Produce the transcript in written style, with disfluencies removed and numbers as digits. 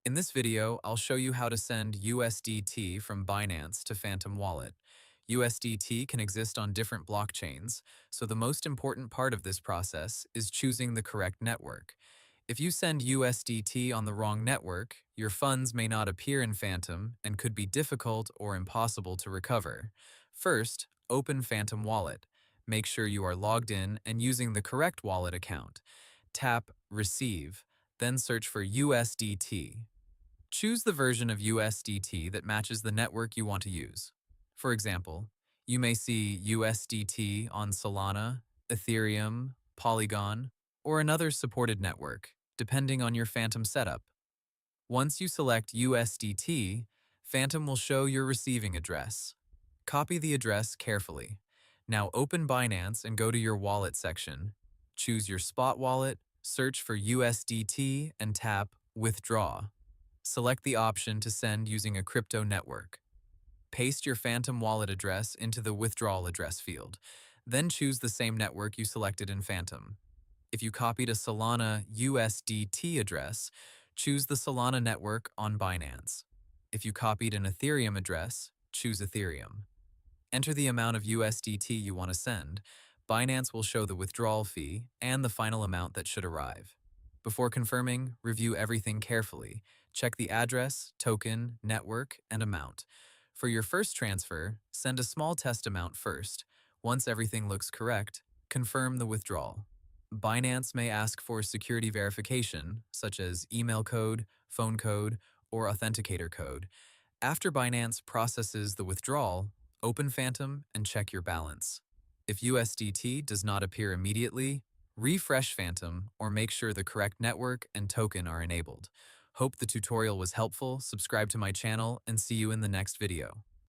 In this video, I'll show you how to send USDT from Binance to Phantom Wallet. USDT can exist on different blockchains, so the most important part of this process is choosing the correct network. If you send USDT on the wrong network, your funds may not appear in Phantom and could be difficult or impossible to recover. First, open Phantom Wallet. Make sure you are logged in and using the correct wallet account. Tap Receive, then search for USDT. Choose the version of USDT that matches the network you want to use. For example, you may see USDT on Solana, Ethereum, Polygon, or another supported network, depending on your Phantom setup. Once you select USDT, Phantom will show your receiving address. Copy the address carefully. Now open Binance and go to your wallet section. Choose your spot wallet, search for USDT, and tap Withdraw. Select the option to send using a crypto network. Paste your Phantom wallet address into the withdrawal address field. Then choose the same network you selected in Phantom. If you copied a Solana USDT address, choose the Solana network on Binance. If you copied an Ethereum address, choose Ethereum. Enter the amount of USDT you want to send. Binance will show the withdrawal fee and the final amount that should arrive. Before confirming, review everything carefully. Check the address, token, network, and amount. For your first transfer, send a small test amount first. Once everything looks correct, confirm the withdrawal. Binance may ask for security verification, such as email code, phone code, or authenticator code. After Binance processes the withdrawal, open Phantom and check your balance. If USDT does not appear immediately, refresh Phantom or make sure the correct network and token are enabled. Hope the tutorial was helpful. Subscribe to my channel and see you in the next video.